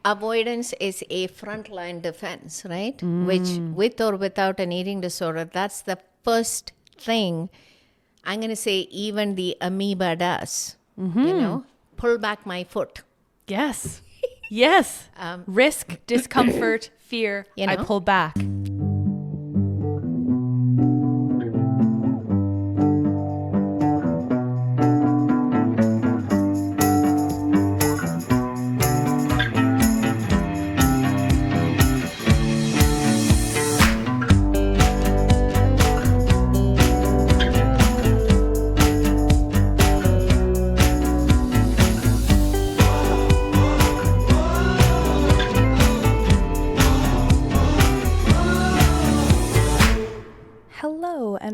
avoidance is a frontline defense, right? Which, with or without an eating disorder, that's the first thing I'm going to say even the amoeba does. Pull back my foot. Yes. Yes. Risk, discomfort, fear. I pull back.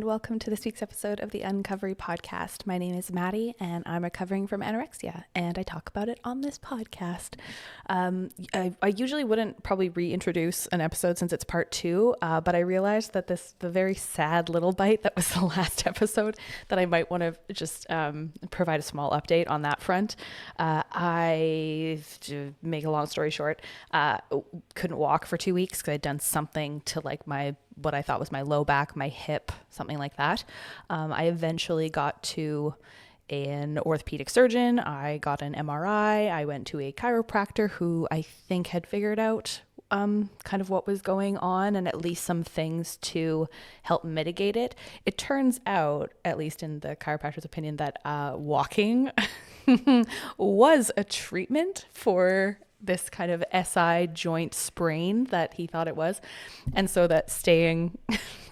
Welcome to this week's episode of the Uncovery podcast. My name is Maddie and I'm recovering from anorexia and I talk about it on this podcast. I usually wouldn't probably reintroduce an episode since it's part 2, but I realized that the very sad little bite that was the last episode that I might want to just provide a small update on that front. To make a long story short, couldn't walk for 2 weeks because I'd done something to like what I thought was my low back, my hip, something like that. I eventually got to an orthopedic surgeon. I got an MRI. I went to a chiropractor who I think had figured out kind of what was going on and at least some things to help mitigate it. It turns out, at least in the chiropractor's opinion, that walking was a treatment for this kind of SI joint sprain that he thought it was. And so that staying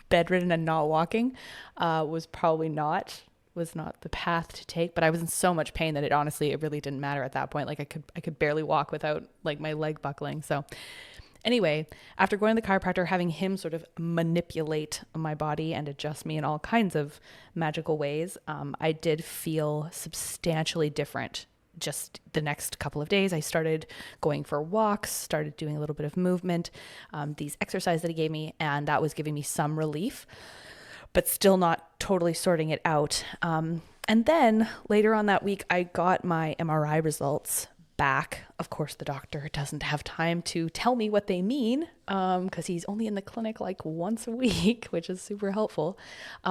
bedridden and not walking was not the path to take. But I was in so much pain that it really didn't matter at that point. Like I could barely walk without like my leg buckling. So anyway, after going to the chiropractor, having him sort of manipulate my body and adjust me in all kinds of magical ways, I did feel substantially different. Just the next couple of days, I started going for walks, started doing a little bit of movement, these exercises that he gave me, and that was giving me some relief, but still not totally sorting it out. And then later on that week, I got my MRI results back. Of course, the doctor doesn't have time to tell me what they mean because he's only in the clinic like once a week, which is super helpful.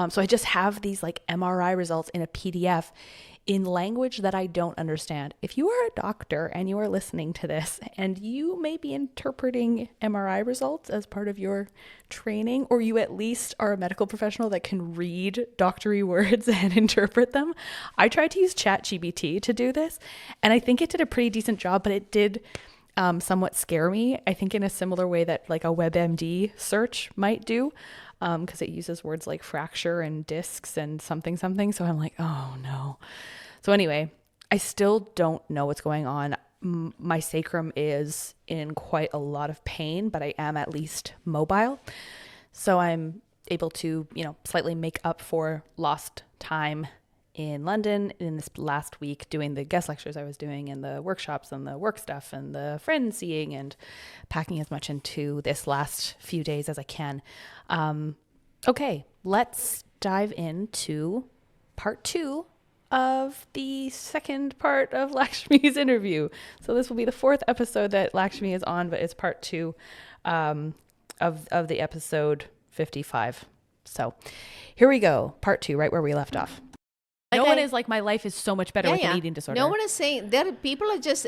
So I just have these like MRI results in a PDF in language that I don't understand. If you are a doctor and you are listening to this and you may be interpreting MRI results as part of your training, or you at least are a medical professional that can read doctory words and interpret them. I tried to use ChatGPT to do this, and I think it did a pretty decent job, but it did somewhat scare me. I think in a similar way that like a WebMD search might do, because it uses words like fracture and discs and something. So I'm like, oh no. So anyway, I still don't know what's going on. My sacrum is in quite a lot of pain, but I am at least mobile. So I'm able to, slightly make up for lost time in London in this last week doing the guest lectures I was doing and the workshops and the work stuff and the friends seeing and packing as much into this last few days as I can. Okay, let's dive into part 2 of the second part of Lakshmi's interview. So this will be the 4th episode that Lakshmi is on, but it's part 2 of the episode 55. So here we go, part 2, right where we left off. No one is like, my life is so much better with an eating disorder. No one is saying, people are just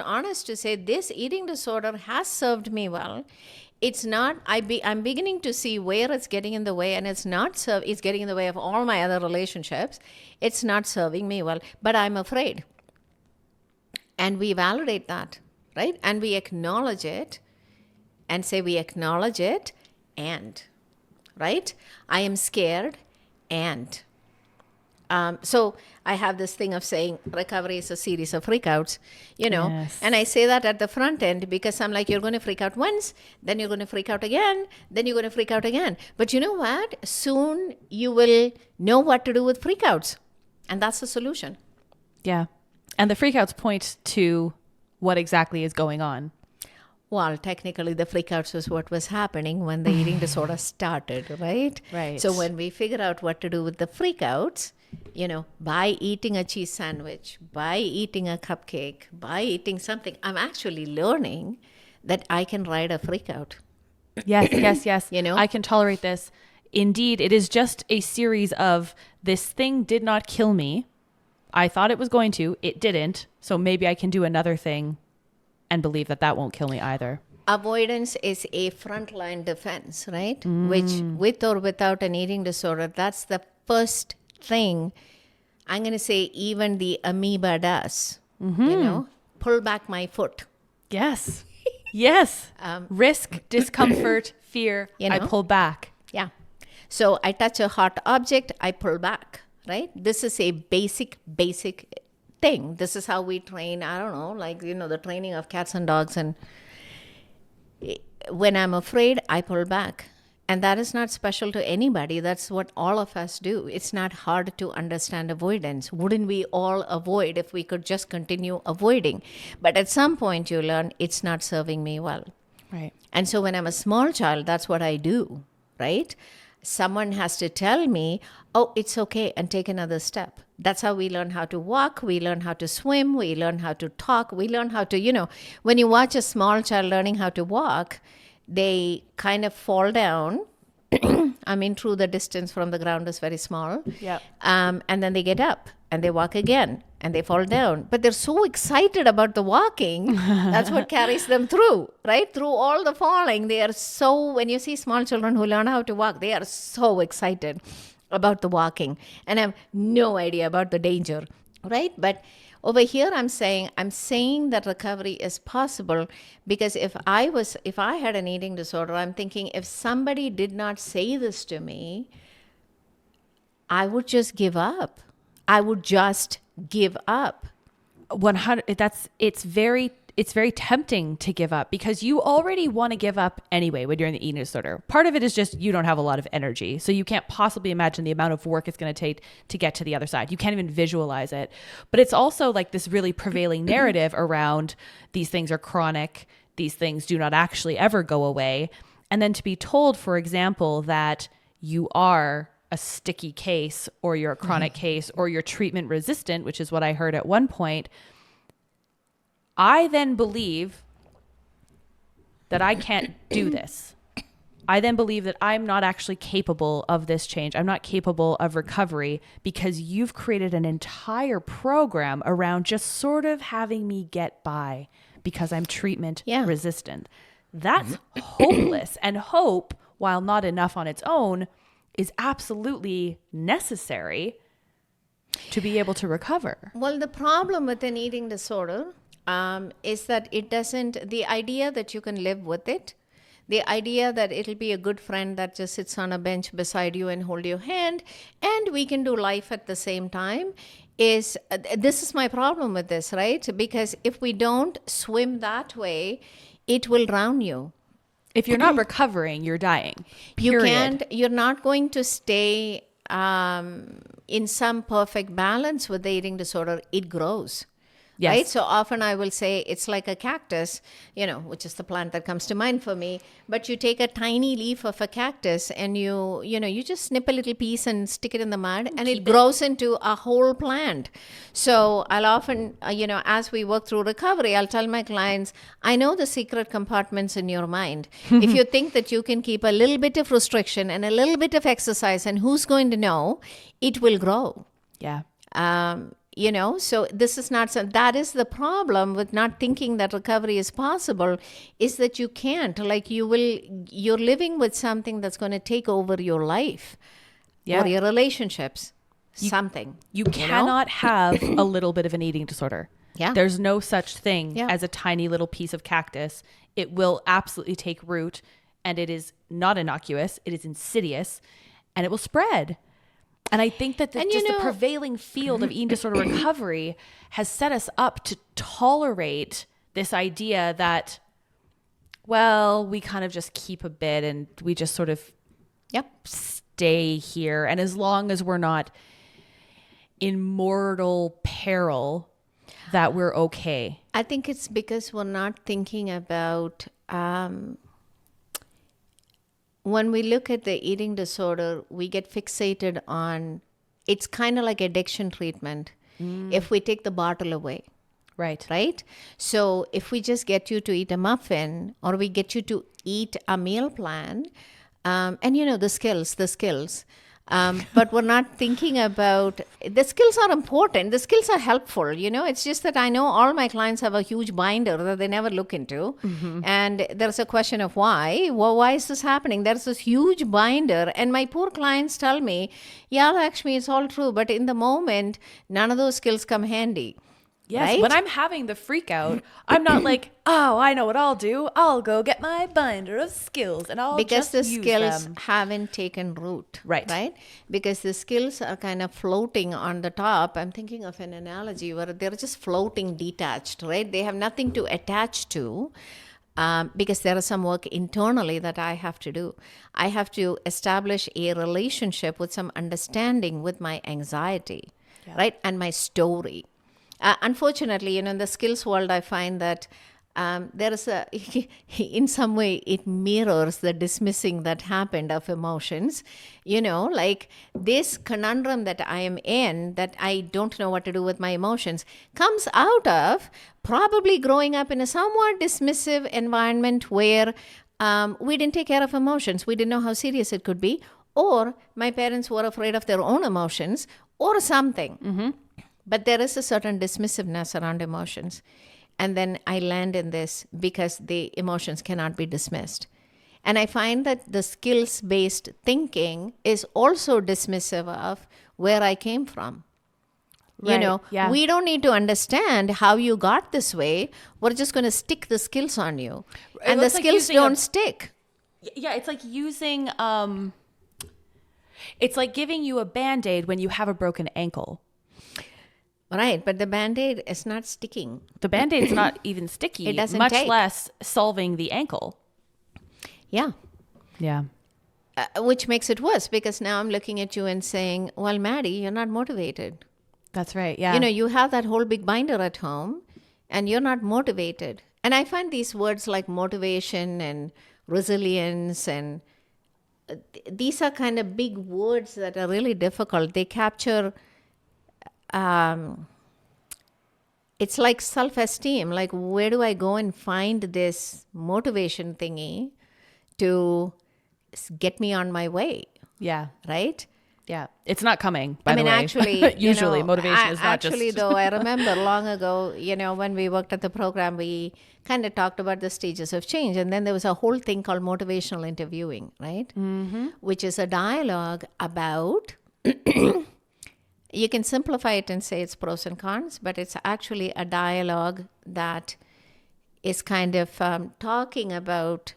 honest to say this eating disorder has served me well. It's not, I'm beginning to see where it's getting in the way, and it's getting in the way of all my other relationships. It's not serving me well, but I'm afraid. And we validate that, right? And we acknowledge it and say we acknowledge it and, right? I am scared and. So I have this thing of saying recovery is a series of freakouts, yes. And I say that at the front end because I'm like, you're going to freak out once, then you're going to freak out again, then you're going to freak out again. But you know what? Soon you will know what to do with freakouts. And that's the solution. Yeah. And the freakouts point to what exactly is going on. Well, technically, the freakouts was what was happening when the eating disorder started, right? Right. So when we figure out what to do with the freakouts, by eating a cheese sandwich, by eating a cupcake, by eating something, I'm actually learning that I can ride a freak out. Yes, yes, yes. You know? I can tolerate this. Indeed, it is just a series of this thing did not kill me. I thought it was going to. It didn't. So maybe I can do another thing and believe that that won't kill me either. Avoidance is a frontline defense, right? Which, with or without an eating disorder, that's the first thing I'm going to say even the amoeba does. Pull back my foot. Yes. Yes. Risk, discomfort, fear. I pull back. Yeah. So I touch a hot object, I pull back, right? This is a basic thing. This is how we train, I don't know, like, the training of cats and dogs. And when I'm afraid, I pull back. And that is not special to anybody. That's what all of us do. It's not hard to understand avoidance. Wouldn't we all avoid if we could just continue avoiding? But at some point you learn it's not serving me well. Right. And so when I'm a small child, that's what I do, right? Someone has to tell me, oh, it's okay, and take another step. That's how we learn how to walk. We learn how to swim. We learn how to talk. We learn how to, when you watch a small child learning how to walk, they kind of fall down. Through the distance from the ground is very small. Yep. And then they get up and they walk again and they fall down. But they're so excited about the walking. That's what carries them through, right? Through all the falling. They are so, when you see small children who learn how to walk, they are so excited about the walking and have no idea about the danger, right? But over here, I'm saying that recovery is possible because if I had an eating disorder, I'm thinking if somebody did not say this to me, I would just give up. I would just give up. 100. It's very tempting to give up because you already want to give up anyway when you're in the eating disorder. Part of it is just you don't have a lot of energy. So you can't possibly imagine the amount of work it's going to take to get to the other side. You can't even visualize it. But it's also like this really prevailing narrative around these things are chronic. These things do not actually ever go away. And then to be told, for example, that you are a sticky case or you're a chronic case or you're treatment resistant, which is what I heard at one point, I then believe that I can't do this. I then believe that I'm not actually capable of this change. I'm not capable of recovery because you've created an entire program around just sort of having me get by because I'm treatment resistant. That's hopeless. And hope, while not enough on its own, is absolutely necessary to be able to recover. Well, the problem with an eating disorder is that the idea that you can live with it, the idea that it'll be a good friend that just sits on a bench beside you and hold your hand and we can do life at the same time this is my problem with this, right? Because if we don't swim that way, it will drown you. If you're not recovering, you're dying. Period. You're not going to stay in some perfect balance with the eating disorder. It grows. Yes. Right? So often I will say it's like a cactus, which is the plant that comes to mind for me. But you take a tiny leaf of a cactus and you just snip a little piece and stick it in the mud and it grows into a whole plant. So I'll often, as we work through recovery, I'll tell my clients, I know the secret compartments in your mind. If you think that you can keep a little bit of restriction and a little bit of exercise, and who's going to know, it will grow. Yeah. So this is not, that is the problem with not thinking that recovery is possible, is that you can't, you're living with something that's going to take over your life or your relationships, something. You cannot have a little bit of an eating disorder. Yeah. There's no such thing as a tiny little piece of cactus. It will absolutely take root and it is not innocuous. It is insidious and it will spread. And I think that the prevailing field of eating disorder recovery has set us up to tolerate this idea that, well, we kind of just keep a bit and we just sort of stay here. And as long as we're not in mortal peril, that we're okay. I think it's because we're not thinking about... when we look at the eating disorder, we get fixated on it's kind of like addiction treatment if we take the bottle away. Right? So if we just get you to eat a muffin, or we get you to eat a meal plan, and the skills, but we're not thinking about, the skills are important. The skills are helpful. It's just that I know all my clients have a huge binder that they never look into. And there's a question of why. Well, why is this happening? There's this huge binder. And my poor clients tell me, yeah, Lakshmi, it's all true. But in the moment, none of those skills come handy. Yes, right? when I'm having the freak out, I'm not like, oh, I know what I'll do. I'll go get my binder of skills and I'll because just the use skills them. haven't taken root. Right. Because the skills are kind of floating on the top. I'm thinking of an analogy where they're just floating detached, right? They have nothing to attach to. Because there is some work internally that I have to do. I have to establish a relationship with some understanding with my anxiety, right? And my story. Unfortunately, in the skills world, I find that there is in some way, it mirrors the dismissing that happened of emotions. Like this conundrum that I am in, that I don't know what to do with my emotions, comes out of probably growing up in a somewhat dismissive environment where we didn't take care of emotions. We didn't know how serious it could be, or my parents were afraid of their own emotions, or something. But there is a certain dismissiveness around emotions. And then I land in this because the emotions cannot be dismissed. And I find that the skills-based thinking is also dismissive of where I came from. Right, We don't need to understand how you got this way. We're just going to stick the skills on you. And the skills don't stick. Yeah, it's like using, it's like giving you a Band-Aid when you have a broken ankle. Right, but the Band-Aid is not sticking. The Band-Aid's not even sticky, It doesn't much take. less solving the ankle. Yeah. Yeah. Which makes it worse, because now I'm looking at you and saying, well, Maddie, you're not motivated. That's right, yeah. You have that whole big binder at home and you're not motivated. And I find these words like motivation and resilience, and these are kind of big words that are really difficult. They capture... it's like self-esteem. Like, where do I go and find this motivation thingy to get me on my way? Yeah. Right? Yeah. It's not coming, by the way. Actually, usually motivation is not actually, just... though, I remember long ago, when we worked at the program, we kind of talked about the stages of change. And then there was a whole thing called motivational interviewing, right? Which is a dialogue about... You can simplify it and say it's pros and cons, but it's actually a dialogue that is kind of talking about,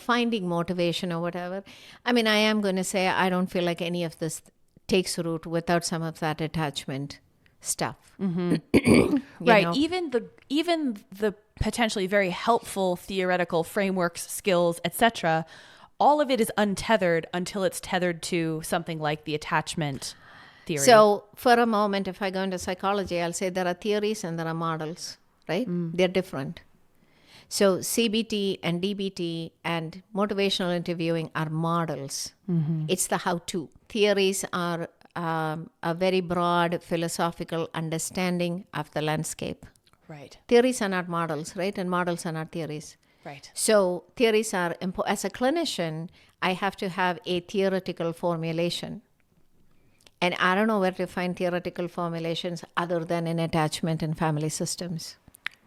finding motivation or whatever. I mean, I am going to say I don't feel like any of this takes root without some of that attachment stuff. Right. Even the potentially very helpful theoretical frameworks, skills, etc., all of it is untethered until it's tethered to something like the attachment theory. So for a moment, if I go into psychology, I'll say there are theories and there are models, right? They're different. So CBT and DBT and motivational interviewing are models. It's the how-to. Theories are a very broad philosophical understanding of the landscape. Right. Theories are not models, right? And models are not theories. Right. So theories are, as a clinician, I have to have a theoretical formulation. And I don't know where to find theoretical formulations other than in attachment and family systems.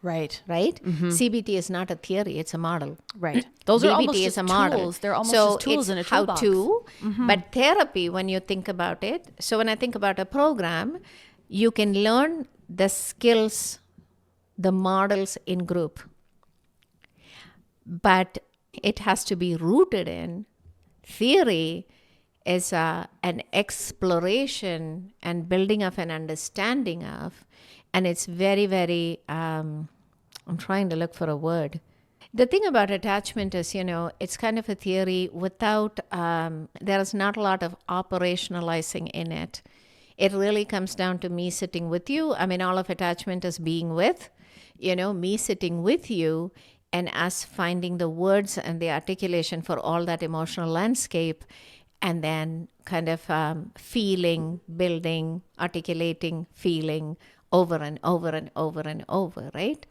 Right. Right? CBT is not a theory, it's a model. Right. Those are almost DBT just is a model. tools. They're almost so just tools in a it's how toolbox. to, but therapy, when you think about it, so when I think about a program, you can learn the skills, the models in group. But it has to be rooted in theory. Is an exploration and building of an understanding of, and it's very, very, I'm trying to look for a word. The thing about attachment is, it's kind of a theory without, there is not a lot of operationalizing in it. It really comes down to me sitting with you. I mean, all of attachment is being with, me sitting with you and us finding the words and the articulation for all that emotional landscape. and then kind of feeling, building, articulating, feeling over and over and over and over, right?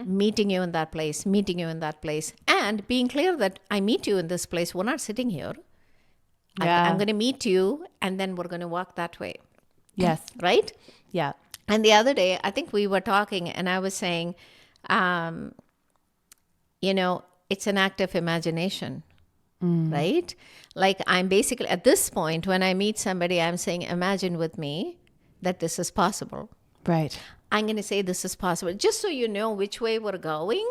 Meeting you in that place, meeting you in that place, and being clear that I meet you in this place. We're not sitting here. I'm going to meet you, and then we're going to walk that way. Yes. Right? Yeah. And the other day, I think we were talking, and I was saying, it's an act of imagination, right? Like I'm basically, at this point, when I meet somebody, I'm saying, imagine with me that this is possible. Right. I'm going to say this is possible. Just so you know which way we're going,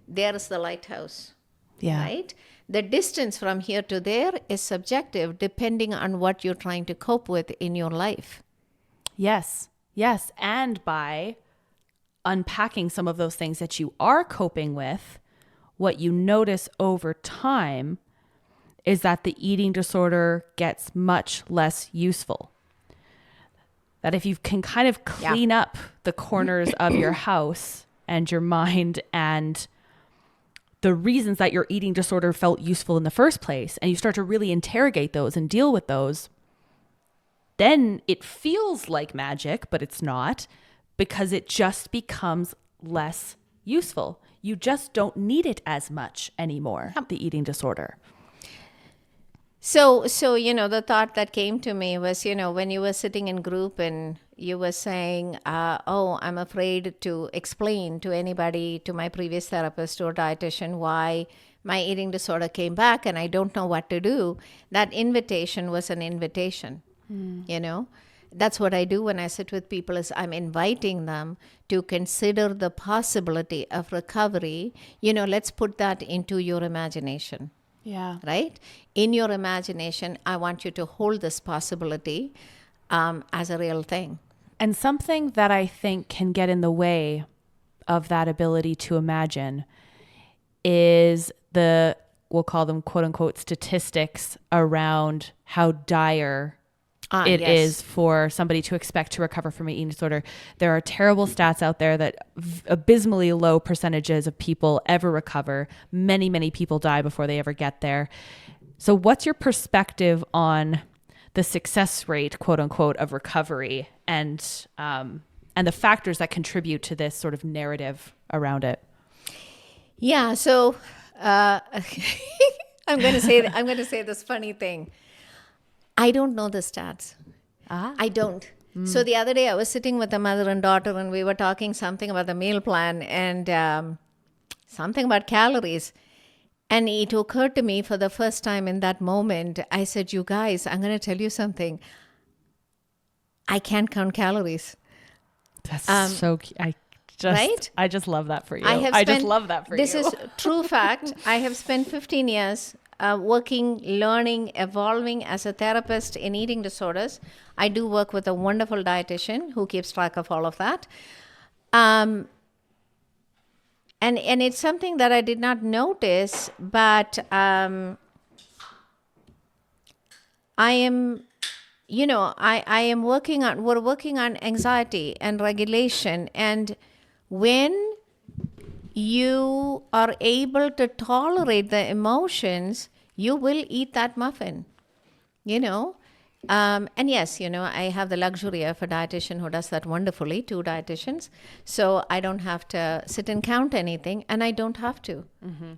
there's the lighthouse, Yeah. right? The distance from here to there is subjective depending on what you're trying to cope with in your life. Yes. Yes. And by unpacking some of those things that you are coping with, what you notice over time is that the eating disorder gets much less useful. That if you can kind of clean up the corners of your house and your mind and the reasons that your eating disorder felt useful in the first place, and you start to really interrogate those and deal with those, then it feels like magic, but it's not, because it just becomes less useful. You just don't need it as much anymore, the eating disorder. So, the thought that came to me was, when you were sitting in group and you were saying, I'm afraid to explain to anybody, to my previous therapist or dietitian, why my eating disorder came back and I don't know what to do. That invitation was an invitation, That's what I do when I sit with people is I'm inviting them to consider the possibility of recovery. Let's put that into your imagination. Yeah. Right? In your imagination, I want you to hold this possibility as a real thing. And something that I think can get in the way of that ability to imagine is we'll call them quote unquote statistics around how dire it is for somebody to expect to recover from an eating disorder. There are terrible stats out there that abysmally low percentages of people ever recover. Many, many people die before they ever get there. So what's your perspective on the success rate, quote unquote, of recovery and the factors that contribute to this sort of narrative around it? Yeah. So I'm going to say this funny thing. I don't know the stats. I don't. So the other day I was sitting with a mother and daughter and we were talking something about the meal plan and something about calories. And it occurred to me for the first time in that moment, I said, you guys, I'm going to tell you something. I can't count calories. That's so cute. I just love that for you. I just love that for you. This is true fact. I have spent 15 years working, learning, evolving as a therapist in eating disorders. I do work with a wonderful dietitian who keeps track of all of that. And it's something that I did not notice, but I am, we're working on anxiety and regulation. And when you are able to tolerate the emotions, you will eat that muffin, And yes, I have the luxury of a dietitian who does that wonderfully, 2 dietitians. So I don't have to sit and count anything, and I don't have to.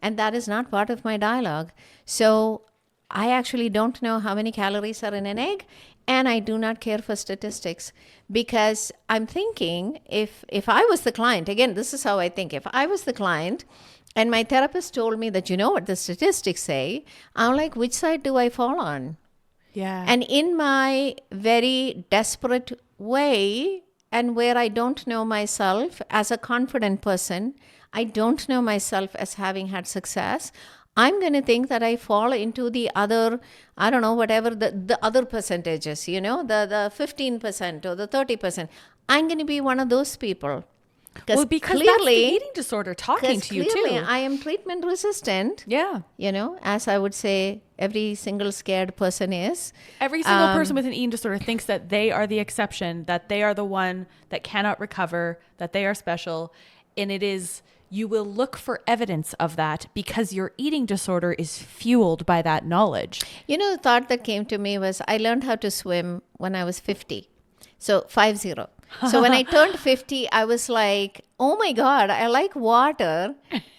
And that is not part of my dialogue. So I actually don't know how many calories are in an egg, and I do not care for statistics because I'm thinking if I was the client, again, this is how I think. If I was the client and my therapist told me that, what the statistics say, I'm like, which side do I fall on? Yeah. And in my very desperate way, and where I don't know myself as a confident person, I don't know myself as having had success, I'm going to think that I fall into the other, I don't know, whatever the other percentages, the 15% or the 30%. I'm going to be one of those people. Because clearly, that's the eating disorder talking to you too. I am treatment resistant. Yeah. As I would say, every single scared person is. Every single person with an eating disorder thinks that they are the exception, that they are the one that cannot recover, that they are special. And it is you will look for evidence of that because your eating disorder is fueled by that knowledge. You know, the thought that came to me was I learned how to swim when I was 50. So 50. So when I turned 50, I was like, oh my God, I like water.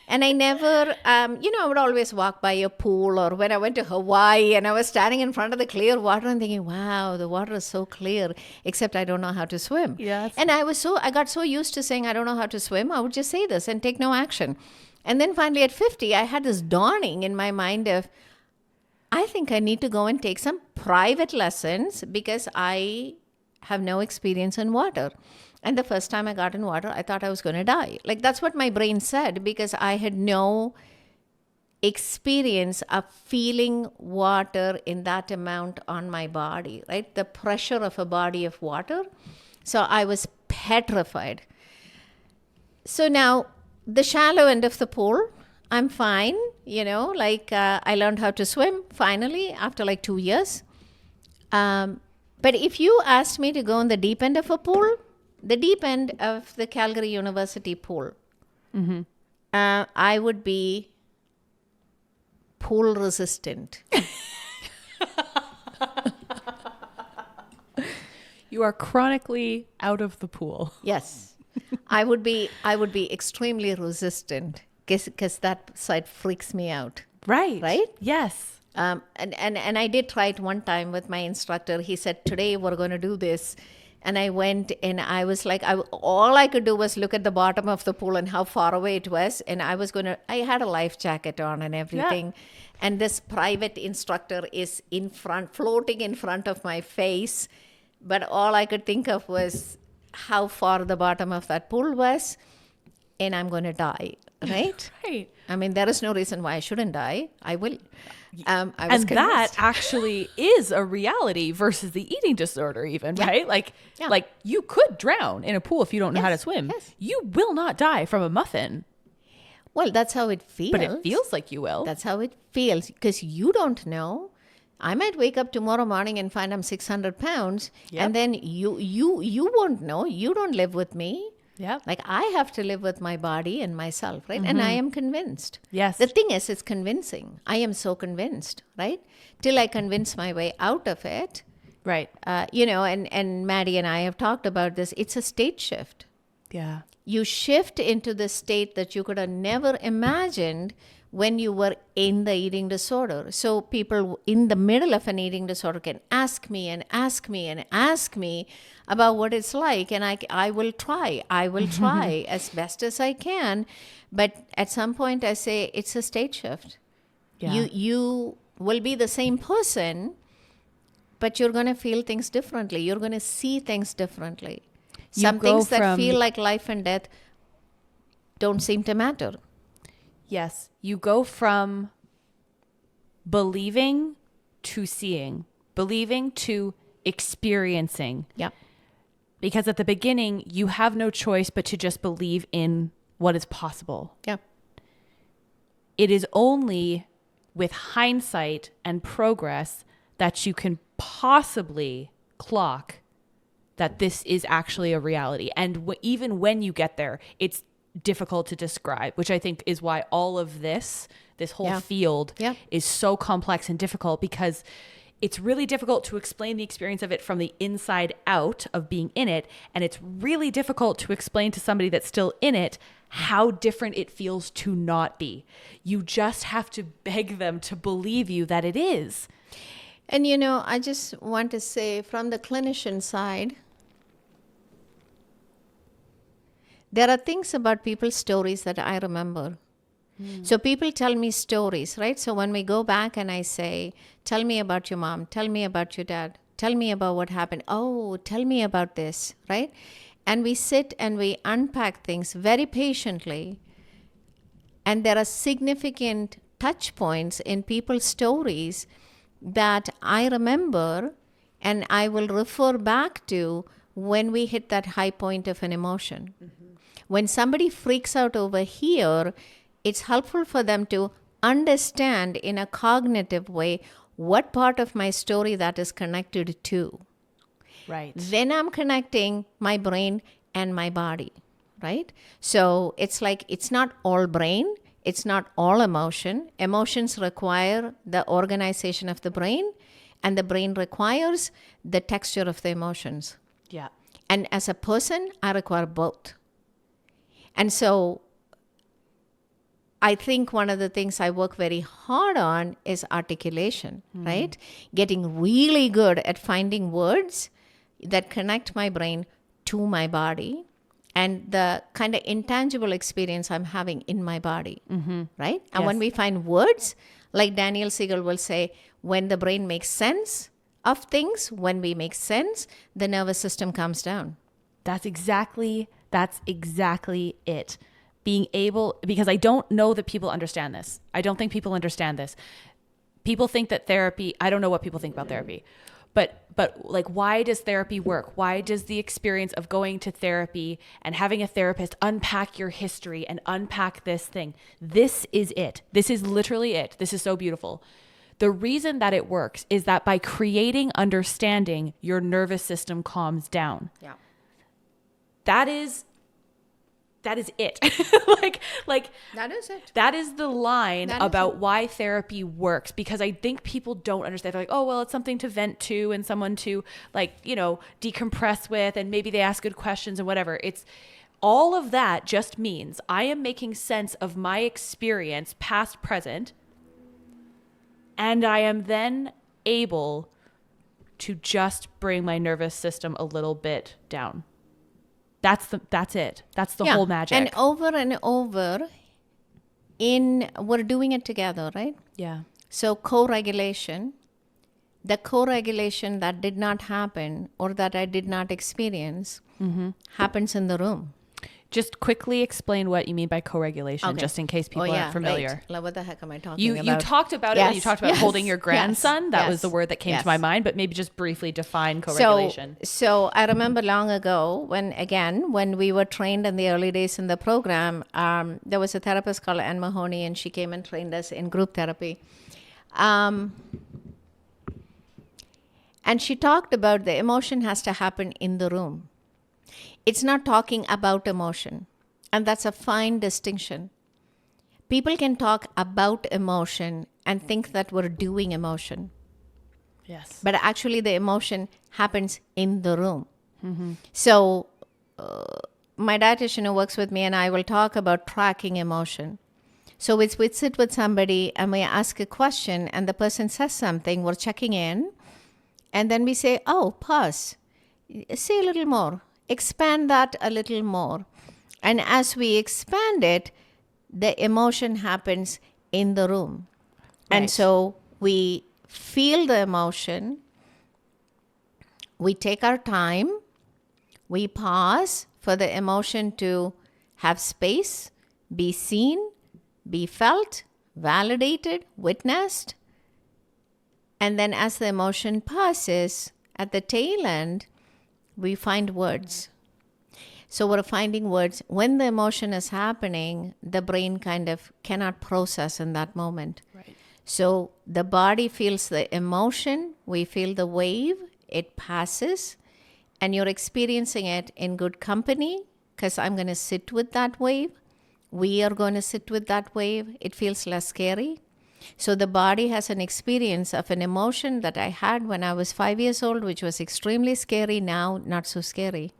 And I never, I would always walk by a pool, or when I went to Hawaii and I was standing in front of the clear water and thinking, wow, the water is so clear, except I don't know how to swim. Yes. And I got so used to saying, I don't know how to swim. I would just say this and take no action. And then finally at 50, I had this dawning in my mind of, I think I need to go and take some private lessons because I have no experience in water. And the first time I got in water, I thought I was going to die. Like, that's what my brain said, because I had no experience of feeling water in that amount on my body, right? The pressure of a body of water. So I was petrified. So now the shallow end of the pool, I'm fine. I learned how to swim finally after like 2 years. But if you asked me to go in the deep end of a pool, the deep end of the Calgary University pool, I would be pool resistant. You are chronically out of the pool. Yes. I would be extremely resistant because that side freaks me out. Right? Yes. And I did try it one time with my instructor. He said, today we're going to do this. And I went and I was like, all I could do was look at the bottom of the pool and how far away it was. And I had a life jacket on and everything. Yeah. And this private instructor is in front, floating in front of my face. But all I could think of was how far the bottom of that pool was. And I'm going to die, right? Right. I mean, there is no reason why I shouldn't die. I will. I was and convinced. That actually is a reality versus the eating disorder even, right? Like you could drown in a pool if you don't know how to swim. Yes. You will not die from a muffin. Well, that's how it feels. But it feels like you will. That's how it feels because you don't know. I might wake up tomorrow morning and find I'm 600 pounds. Yep. And then you won't know. You don't live with me. Yeah. Like I have to live with my body and myself, right? And I am convinced. Yes. The thing is, it's convincing. I am so convinced, right? Till I convince my way out of it. Right. And Maddie and I have talked about this. It's a state shift. Yeah. You shift into the state that you could have never imagined when you were in the eating disorder. So people in the middle of an eating disorder can ask me and ask me and ask me about what it's like. And I will try as best as I can. But at some point I say, it's a state shift. Yeah. You will be the same person, but you're going to feel things differently. You're going to see things differently. Some things that feel like life and death don't seem to matter. Yes. You go from believing to seeing, believing to experiencing. Yeah. Because at the beginning, you have no choice but to just believe in what is possible. Yeah. It is only with hindsight and progress that you can possibly clock that this is actually a reality. And even when you get there, it's difficult to describe, which I think is why all of this whole field is so complex and difficult, because it's really difficult to explain the experience of it from the inside out of being in it. And it's really difficult to explain to somebody that's still in it how different it feels to not be. You just have to beg them to believe you that it is. And, I just want to say from the clinician side, there are things about people's stories that I remember. So people tell me stories, right? So when we go back and I say, tell me about your mom, tell me about your dad, tell me about what happened. Oh, tell me about this, right? And we sit and we unpack things very patiently. And there are significant touch points in people's stories that I remember and I will refer back to when we hit that high point of an emotion. Mm-hmm. When somebody freaks out over here, it's helpful for them to understand in a cognitive way what part of my story that is connected to. Right. Then I'm connecting my brain and my body. right? So it's like, it's not all brain, it's not all emotion. Emotions require the organization of the brain, and the brain requires the texture of the emotions. Yeah. And as a person, I require both. And so I think one of the things I work very hard on is articulation, right? Getting really good at finding words that connect my brain to my body and the kind of intangible experience I'm having in my body, right? And when we find words, like Daniel Siegel will say, when the brain makes sense of things, when we make sense, the nervous system calms down. That's exactly it. Being able, because I don't know that people understand this. I don't think people understand this. People think that therapy, I don't know what people think about therapy, but like, why does therapy work? Why does the experience of going to therapy and having a therapist unpack your history and unpack this thing? This is it. This is literally it. This is so beautiful. The reason that it works is that by creating understanding, your nervous system calms down. Yeah. That is it. like That is it. that is the line about why therapy works, because I think people don't understand. They're like, oh, well, it's something to vent to and someone to, like, you know, decompress with, and maybe they ask good questions and whatever. It's all of that just means I am making sense of my experience, past, present, and I am then able to just bring my nervous system a little bit down. That's it. That's the whole magic. And over, we're doing it together, right? Yeah. So co-regulation, the co-regulation that did not happen or that I did not experience happens in the room. Just quickly explain what you mean by co-regulation, just in case people aren't familiar. Right. Like, what the heck am I talking about? You talked about it when you talked about holding your grandson. That was the word that came to my mind, but maybe just briefly define co-regulation. So I remember long ago when we were trained in the early days in the program, there was a therapist called Anne Mahoney, and she came and trained us in group therapy. And she talked about the emotion has to happen in the room. It's not talking about emotion. And that's a fine distinction. People can talk about emotion and think that we're doing emotion. Yes. But actually the emotion happens in the room. So my dietitian who works with me and I will talk about tracking emotion. So we sit with somebody and we ask a question and the person says something, we're checking in. And then we say, oh, pause. Say a little more. Expand that a little more. And as we expand it, the emotion happens in the room. Right. And so we feel the emotion. We take our time. We pause for the emotion to have space, be seen, be felt, validated, witnessed. And then as the emotion passes, at the tail end, we find words. So we're finding words. When the emotion is happening, the brain kind of cannot process in that moment. Right. So the body feels the emotion. We feel the wave. It passes. And you're experiencing it in good company because I'm going to sit with that wave. We are going to sit with that wave. It feels less scary. So the body has an experience of an emotion that I had when I was 5 years old, which was extremely scary, now not so scary.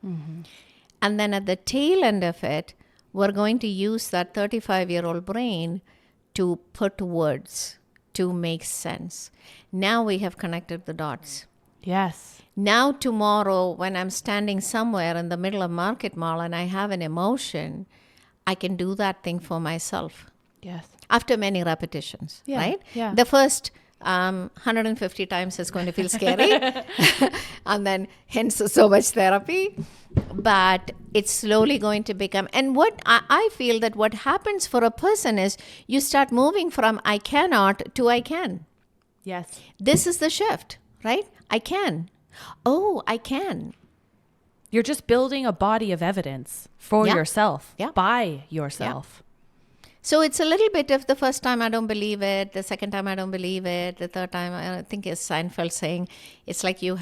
And then at the tail end of it, we're going to use that 35-year-old brain to put words, to make sense. Now we have connected the dots. Yes. Now tomorrow, when I'm standing somewhere in the middle of Market Mall and I have an emotion, I can do that thing for myself. Yes. After many repetitions, right? Yeah. The first 150 times is going to feel scary. And then hence so much therapy. But it's slowly going to become, and what I feel that what happens for a person is you start moving from I cannot to I can. Yes. This is the shift, right? I can. Oh, I can. You're just building a body of evidence for yourself, Yeah. by yourself. So it's a little bit of the first time I don't believe it, the second time I don't believe it, the third time I think it's Seinfeld saying it's like you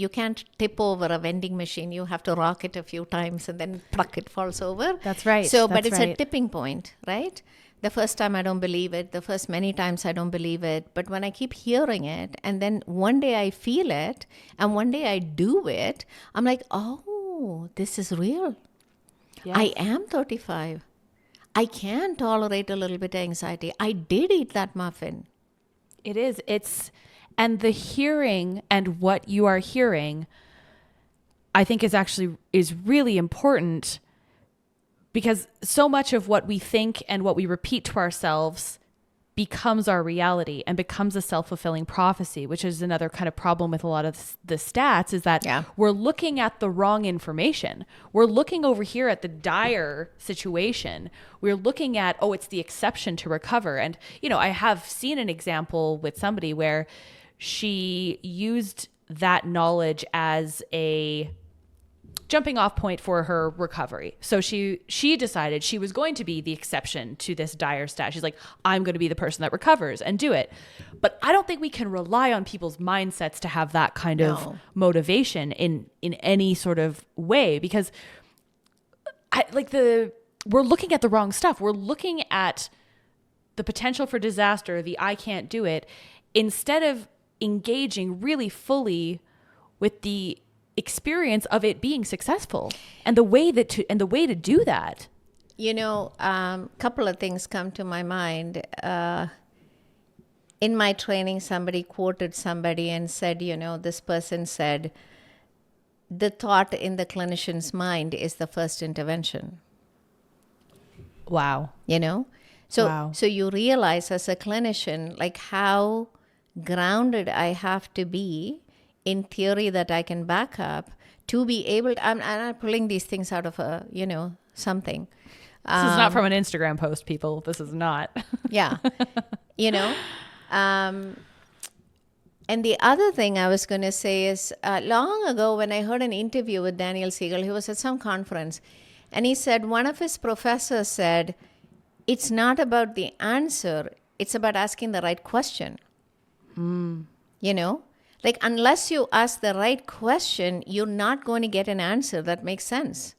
can't tip over a vending machine. You have to rock it a few times and then pluck, it falls over. That's right. So, but That's it's right. a tipping point, right? The first time I don't believe it, the first many times I don't believe it. But when I keep hearing it and then one day I feel it and one day I do it, I'm like, oh, this is real. Yeah. I am 35. I can tolerate a little bit of anxiety. I did eat that muffin. It is. And the hearing and what you are hearing, I think is really important, because so much of what we think and what we repeat to ourselves becomes our reality and becomes a self-fulfilling prophecy, which is another kind of problem with a lot of the stats, is that we're looking at the wrong information. We're looking over here at the dire situation. We're looking at, it's the exception to recover. And, I have seen an example with somebody where she used that knowledge as a jumping off point for her recovery. So she decided she was going to be the exception to this dire stat. She's like, I'm going to be the person that recovers and do it. But I don't think we can rely on people's mindsets to have that kind of motivation in any sort of way, because we're looking at the wrong stuff. We're looking at the potential for disaster, the I can't do it, instead of engaging really fully with the experience of it being successful and the way to do that. Couple of things come to my mind. In my training, somebody quoted somebody and said, this person said, the thought in the clinician's mind is the first intervention. Wow. So you realize as a clinician, like how grounded I have to be in theory that I can back up to be able to, I'm not pulling these things out of something. This is not from an Instagram post, people. This is not. Yeah. And the other thing I was going to say is long ago when I heard an interview with Daniel Siegel, he was at some conference and he said, one of his professors said, it's not about the answer, it's about asking the right question. Like, unless you ask the right question, you're not going to get an answer that makes sense.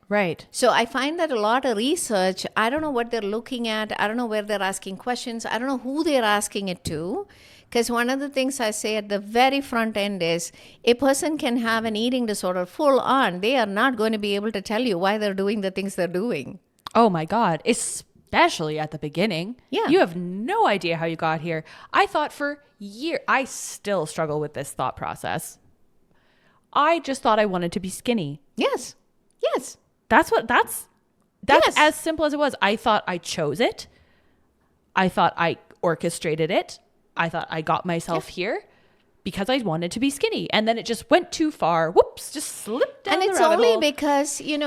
Right. So I find that a lot of research, I don't know what they're looking at. I don't know where they're asking questions. I don't know who they're asking it to. Because one of the things I say at the very front end is, a person can have an eating disorder full on. They are not going to be able to tell you why they're doing the things they're doing. Oh my God. Especially at the beginning. Yeah. You have no idea how you got here. I thought for years, I still struggle with this thought process. I just thought I wanted to be skinny. Yes. That's Yes. as simple as it was. I thought I chose it. I thought I orchestrated it. I thought I got myself here because I wanted to be skinny. And then it just went too far. Whoops, just slipped down the rabbit hole. And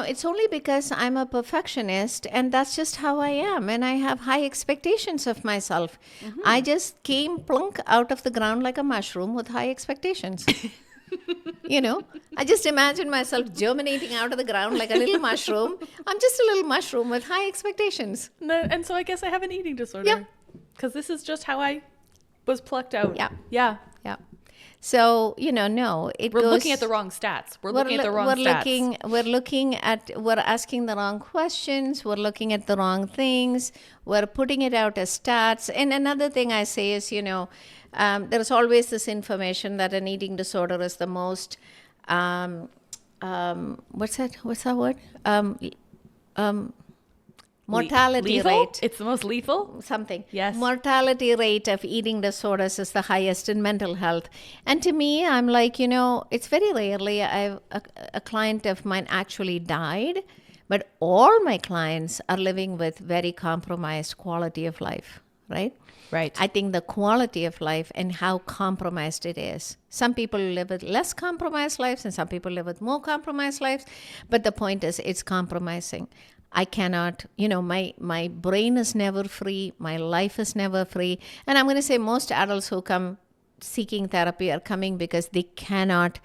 it's only because I'm a perfectionist and that's just how I am. And I have high expectations of myself. Mm-hmm. I just came plunk out of the ground like a mushroom with high expectations. I just imagine myself germinating out of the ground like a little mushroom. I'm just a little mushroom with high expectations. No, and so I guess I have an eating disorder. Yeah. Because this is just how I was plucked out. Yeah. So, no, we're looking at the wrong stats. We're asking the wrong questions. We're looking at the wrong things. We're putting it out as stats. And another thing I say is, there's always this information that an eating disorder is the most, what's that word? Mortality rate. It's the most lethal? Something. Yes. Mortality rate of eating disorders is the highest in mental health. And to me, I'm like, it's very rarely a client of mine actually died, but all my clients are living with very compromised quality of life, right? Right. I think the quality of life and how compromised it is. Some people live with less compromised lives and some people live with more compromised lives. But the point is, it's compromising. I cannot, my brain is never free. My life is never free. And I'm going to say most adults who come seeking therapy are coming because they cannot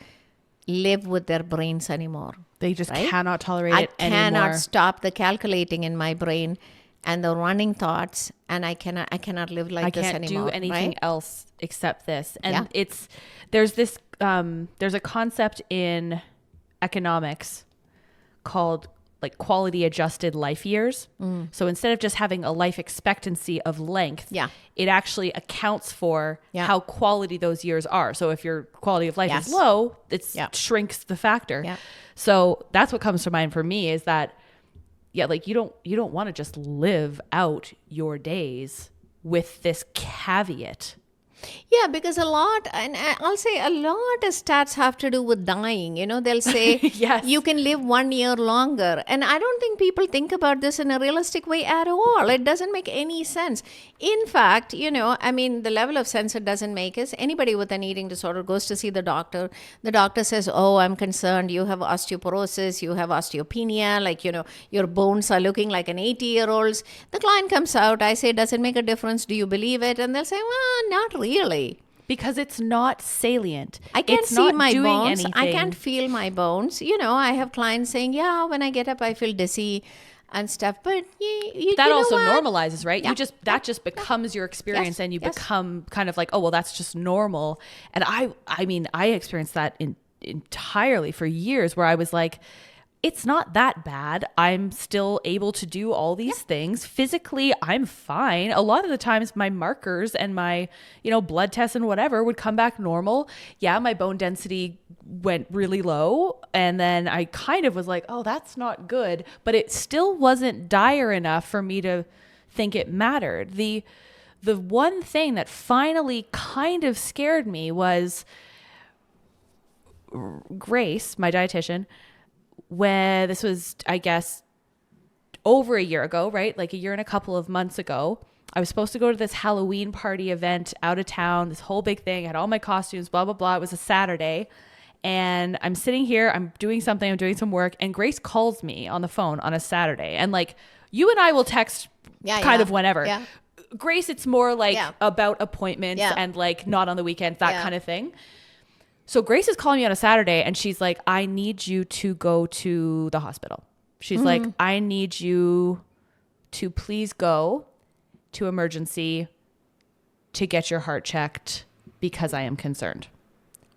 live with their brains anymore. They just cannot tolerate it anymore. I cannot stop the calculating in my brain. and the running thoughts, and I cannot live like this anymore. I can't do anything right? else except this. And Yeah. there's this, there's a concept in economics called like quality adjusted life years. So instead of just having a life expectancy of length, Yeah. it actually accounts for Yeah. how quality those years are. So if your quality of life Yes. is low, it Yeah. shrinks the factor. Yeah. So that's what comes to mind for me is that, yeah, like you don't want to just live out your days with this caveat. Yeah, because a lot, and I'll say a lot of stats have to do with dying. They'll say Yes. you can live 1 year longer. And I don't think people think about this in a realistic way at all. It doesn't make any sense. In fact, the level of sense it doesn't make is anybody with an eating disorder goes to see the doctor. The doctor says, oh, I'm concerned. You have osteoporosis, you have osteopenia, your bones are looking like an 80-year-old's. The client comes out. I say, does it make a difference? Do you believe it? And they'll say, well, not really. Because it's not salient. I can't It's see not my doing bones. I anything. can't feel my bones. I have clients saying, yeah, when I get up, I feel dizzy and stuff. But That you know also what? normalizes, right? Yeah. That just becomes your experience, Yes. and you Yes. become kind of like, oh, well, that's just normal. And I mean, I experienced that entirely for years, where I was like, it's not that bad. I'm still able to do all these things. Physically, I'm fine. A lot of the times my markers and my, blood tests and whatever would come back normal. Yeah, my bone density went really low. And then I kind of was like, oh, that's not good. But it still wasn't dire enough for me to think it mattered. The one thing that finally kind of scared me was Grace, my dietitian, when this was, I guess, over a year ago, right? Like a year and a couple of months ago, I was supposed to go to this Halloween party event out of town, this whole big thing. I had all my costumes, blah, blah, blah. It was a Saturday. And I'm sitting here, I'm doing some work. And Grace calls me on the phone on a Saturday. And like, you and I will text kind of whenever. Yeah. Grace, it's more like about appointments and like not on the weekends, that kind of thing. So Grace is calling me on a Saturday and she's like, I need you to go to the hospital. She's like, I need you to please go to emergency to get your heart checked because I am concerned.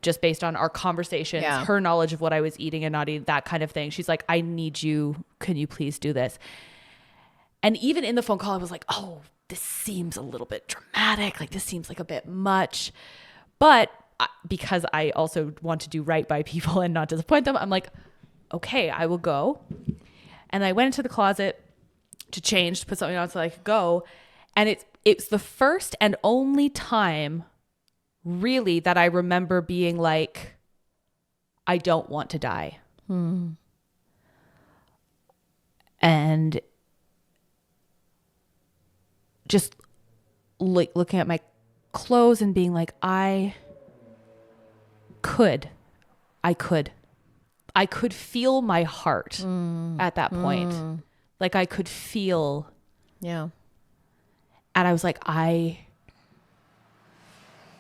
Just based on our conversations, her knowledge of what I was eating and not eating, that kind of thing. She's like, I need you. Can you please do this? And even in the phone call, I was like, oh, this seems a little bit dramatic. Like this seems like a bit much. But because I also want to do right by people and not disappoint them, I'm like, okay, I will go. And I went into the closet to change, to put something on so I could go. And it's the first and only time really that I remember being like, I don't want to die. And just like looking at my clothes and being like, I could feel my heart at that point. Like I could feel. Yeah. And I was like, I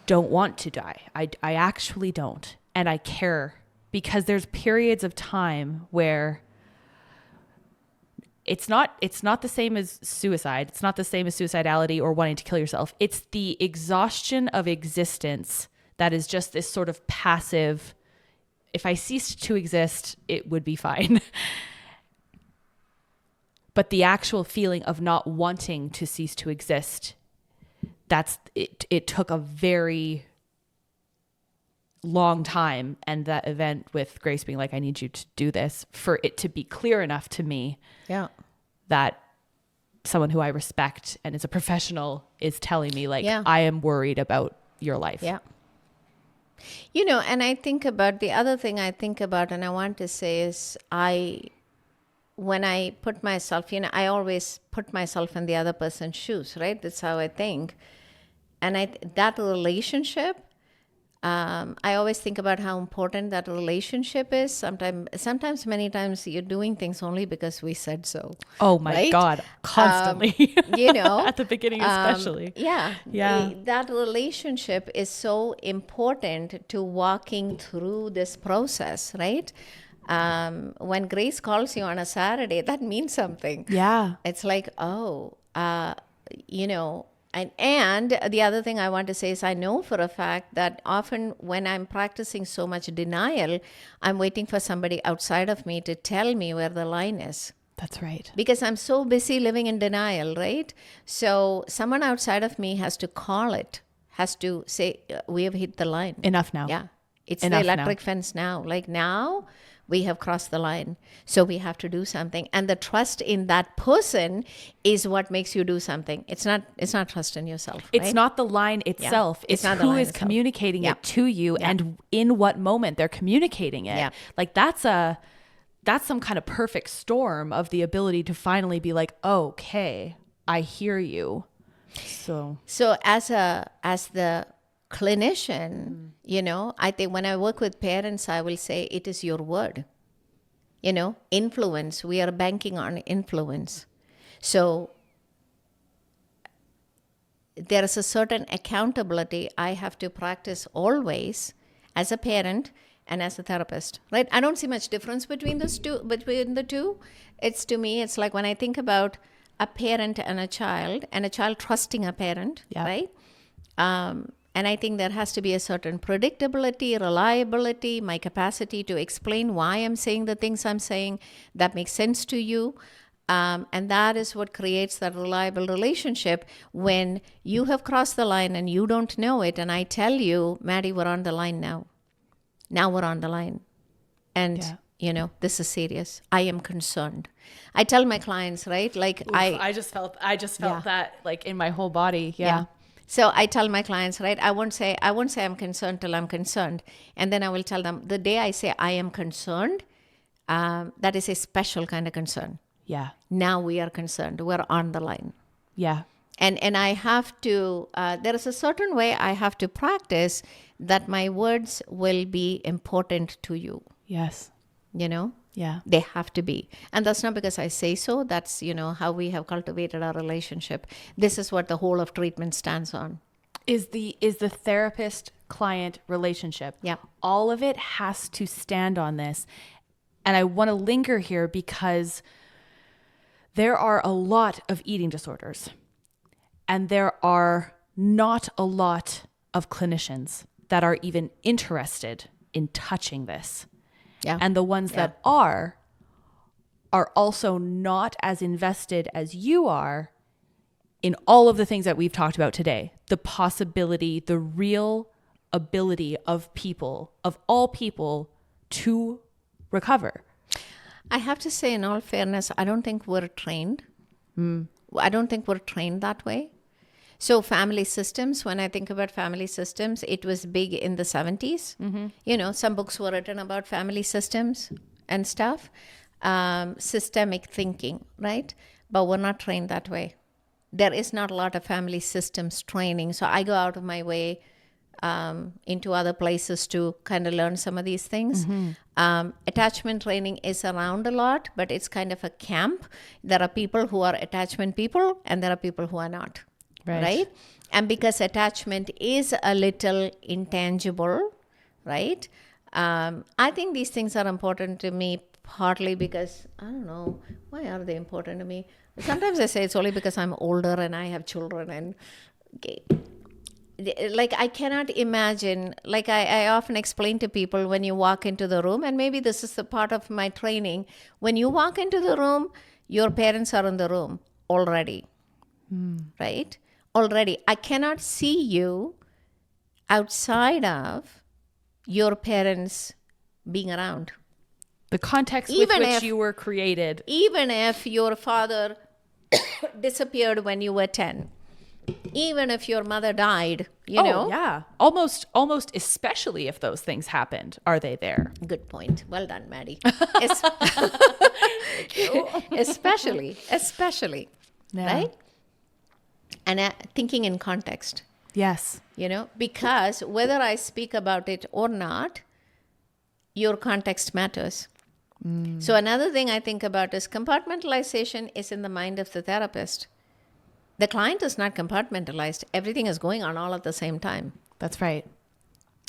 don't want to die. I actually don't. And I care because there's periods of time where it's not the same as suicide. It's not the same as suicidality or wanting to kill yourself. It's the exhaustion of existence that is just this sort of passive, if I ceased to exist, it would be fine. But the actual feeling of not wanting to cease to exist, that's it. It took a very long time. And that event with Grace being like, I need you to do this, for it to be clear enough to me that someone who I respect and is a professional is telling me like, I am worried about your life. Yeah. And I think about the other thing I think about, and I want to say is when I put myself, I always put myself in the other person's shoes, right? That's how I think. And that relationship, I always think about how important that relationship is. Sometimes, many times you're doing things only because we said so. Oh my right? God. Constantly. At the beginning, especially. Yeah. Yeah. That relationship is so important to walking through this process, right? When Grace calls you on a Saturday, that means something. Yeah. It's like, oh, you know, and the other thing I want to say is I know for a fact that often when I'm practicing so much denial, I'm waiting for somebody outside of me to tell me where the line is. That's right. Because I'm so busy living in denial, right? So someone outside of me has to call it, has to say, we have hit the line. Enough now. Yeah. It's Enough the electric fence now. Like now we have crossed the line. So we have to do something. And the trust in that person is what makes you do something. It's not trust in yourself. It's right? not the line itself. It's It's not the who line is itself. communicating Yeah. it to you and in what moment they're communicating it. Yeah. Like that's some kind of perfect storm of the ability to finally be like, okay, I hear you. So as the clinician, you know, I think when I work with parents, I will say it is your word. You know, influence. We are banking on influence. So there is a certain accountability I have to practice always as a parent and as a therapist, right? I don't see much difference between the two. It's to me, it's like when I think about a parent and a child trusting a parent, Yeah. right? And I think there has to be a certain predictability, reliability, my capacity to explain why I'm saying the things I'm saying that makes sense to you. And that is what creates that reliable relationship when you have crossed the line and you don't know it. And I tell you, Maddie, we're on the line now. Now we're on the line. And, you know, this is serious. I am concerned. I tell my clients, right? Like I just felt that like in my whole body. Yeah. So I tell my clients, right? I won't say I'm concerned till I'm concerned. And then I will tell them the day I say I am concerned, that is a special kind of concern. Yeah. Now we are concerned. We're on the line. Yeah. And I have to, there is a certain way I have to practice that my words will be important to you. Yes. You know? Yeah. They have to be. And that's not because I say so. That's, you know, how we have cultivated our relationship. This is what the whole of treatment stands on. Is the therapist client relationship. Yeah. All of it has to stand on this. And I want to linger here because there are a lot of eating disorders. And there are not a lot of clinicians that are even interested in touching this. Yeah. And the ones that are also not as invested as you are in all of the things that we've talked about today. The possibility, the real ability of people, of all people, to recover. I have to say, in all fairness, I don't think we're trained. I don't think we're trained that way. So family systems, when I think about family systems, it was big in the 70s. Mm-hmm. You know, some books were written about family systems and stuff. Systemic thinking, right? But we're not trained that way. There is not a lot of family systems training. So I go out of my way into other places to kind of learn some of these things. Mm-hmm. Attachment training is around a lot, but it's kind of a camp. There are people who are attachment people and there are people who are not. Right? And because attachment is a little intangible, right? I think these things are important to me partly because, I don't know, why are they important to me? Sometimes I say it's only because I'm older and I have children and like I cannot imagine, like I often explain to people when you walk into the room, and maybe this is the part of my training, when you walk into the room, your parents are in the room already, right? Already. I cannot see you outside of your parents being around. The context with which you were created. Even if your father disappeared when you were 10. Even if your mother died, you know. Yeah. Almost especially if those things happened, are they there? Good point. Well done, Maddie. Especially. Yeah. Right? And thinking in context. Yes. You know, because whether I speak about it or not, your context matters. So another thing I think about is compartmentalization is in the mind of the therapist. The client is not compartmentalized. Everything is going on all at the same time. That's right.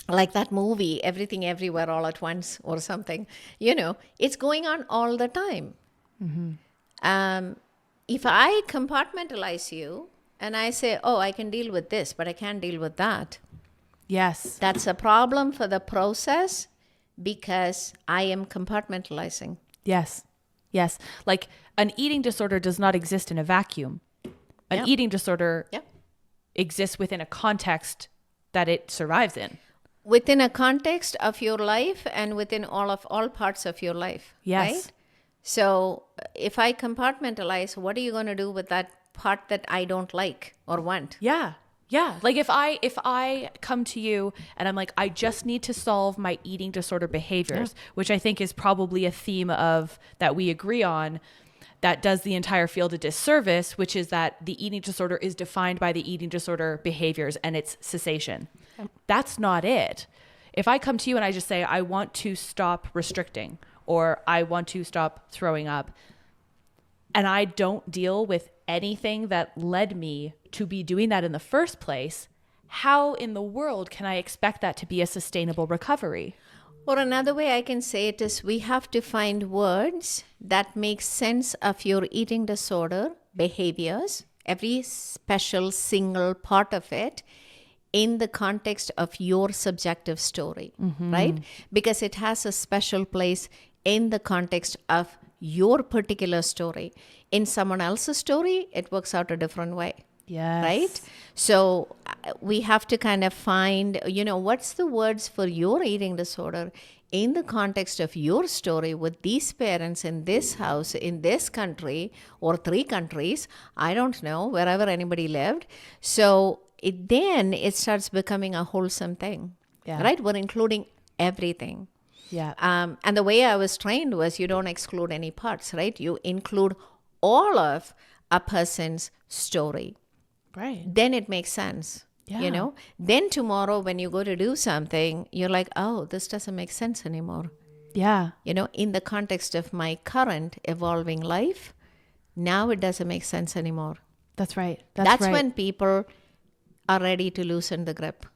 like that movie, Everything Everywhere All at Once or something, it's going on all the time. If I compartmentalize you and I say, oh, I can deal with this, but I can't deal with that, Yes. that's a problem for the process because I am compartmentalizing. Yes. Yes. Like an eating disorder does not exist in a vacuum. An Yep. eating disorder Yep. exists within a context that it survives in. Within a context of your life and within all parts of your life. Yes. Right? So if I compartmentalize, what are you going to do with that part that I don't like or want? Yeah. Yeah. Like if I come to you and I'm like, I just need to solve my eating disorder behaviors, which I think is probably a theme of that we agree on, that does the entire field a disservice, which is that the eating disorder is defined by the eating disorder behaviors and its cessation. That's not it. If I come to you and I just say, I want to stop restricting or I want to stop throwing up, and I don't deal with anything that led me to be doing that in the first place, how in the world can I expect that to be a sustainable recovery? Or another way I can say it is we have to find words that make sense of your eating disorder behaviors, every special single part of it, in the context of your subjective story, right? Because it has a special place in the context of your particular story. In someone else's story, it works out a different way. Yes. Right? So we have to kind of find, what's the words for your eating disorder in the context of your story with these parents in this house, in this country, or 3 countries, I don't know, wherever anybody lived. So then it starts becoming a wholesome thing, Yeah. right? We're including everything. Yeah. And the way I was trained was you don't exclude any parts, right? You include all of a person's story. Right. Then it makes sense. Yeah. Then tomorrow when you go to do something, you're like, oh, this doesn't make sense anymore. Yeah. In the context of my current evolving life, now it doesn't make sense anymore. That's right. That's right. when people are ready to loosen the grip,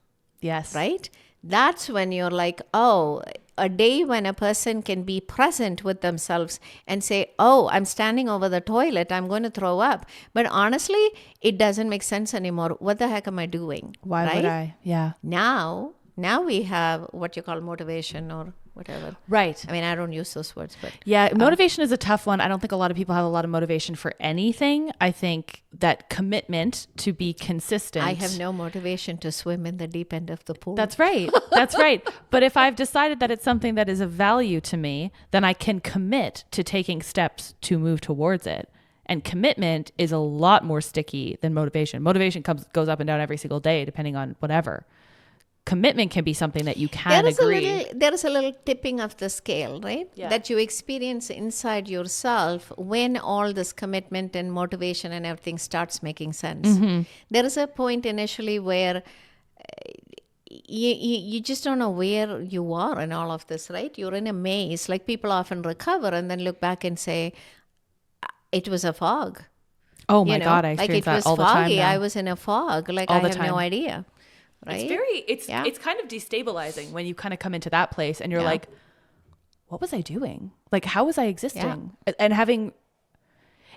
Yes. right? That's when you're like, oh, a day when a person can be present with themselves and say, oh, I'm standing over the toilet, I'm going to throw up. But honestly, it doesn't make sense anymore. What the heck am I doing? Why right? would I? Yeah. Now we have what you call motivation or whatever. Right. I mean, I don't use those words, but Yeah, motivation is a tough one. I don't think a lot of people have a lot of motivation for anything. I think that commitment to be consistent. I have no motivation to swim in the deep end of the pool. That's right. That's right. But if I've decided that it's something that is of value to me, then I can commit to taking steps to move towards it. And commitment is a lot more sticky than motivation. Motivation goes up and down every single day, depending on whatever. Commitment can be something that you can agree. There is a little tipping of the scale, right? Yeah. That you experience inside yourself when all this commitment and motivation and everything starts making sense. There is a point initially where you just don't know where you are in all of this, right? You're in a maze. Like people often recover and then look back and say, it was a fog. Oh my God, I like experience it was that all the time foggy. now. I was in a fog. Like All I the have no time. idea. Right? It's kind of destabilizing when you kind of come into that place and you're like, what was I doing? Like, how was I existing? And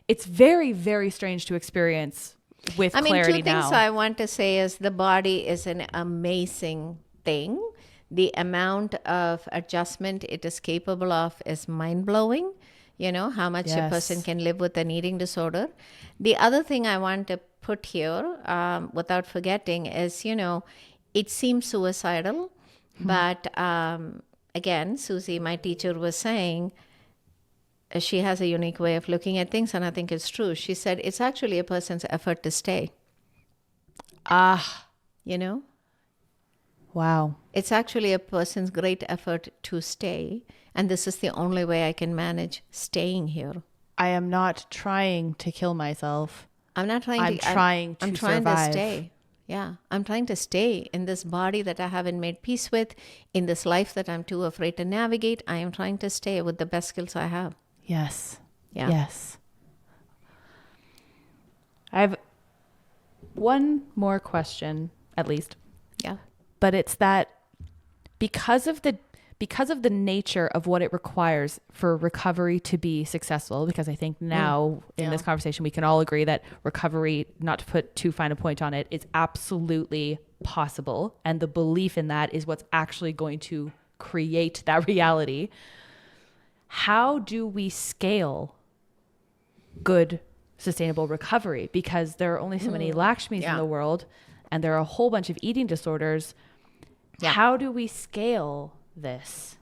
it's very, very strange to experience with clarity now. 2 things I want to say is the body is an amazing thing. The amount of adjustment it is capable of is mind-blowing. How much a person can live with an eating disorder. The other thing I want to put here, without forgetting, is, it seems suicidal. But again, Susie, my teacher, was saying, she has a unique way of looking at things, and I think it's true. She said it's actually a person's effort to stay. Wow. It's actually a person's great effort to stay. And this is the only way I can manage staying here. I am not trying to kill myself. I'm not trying I'm to. trying to I'm trying survive. to stay. Yeah, I'm trying to stay in this body that I haven't made peace with, in this life that I'm too afraid to navigate. I am trying to stay with the best skills I have. Yes. Yeah. Yes. I have one more question, at least. Yeah. But it's that because of the nature of what it requires for recovery to be successful, because I think now in this conversation we can all agree that recovery, not to put too fine a point on it, is absolutely possible, and the belief in that is what's actually going to create that reality. How do we scale good sustainable recovery? Because there are only so many Lakshmis in the world, and there are a whole bunch of eating disorders. How do we scale this?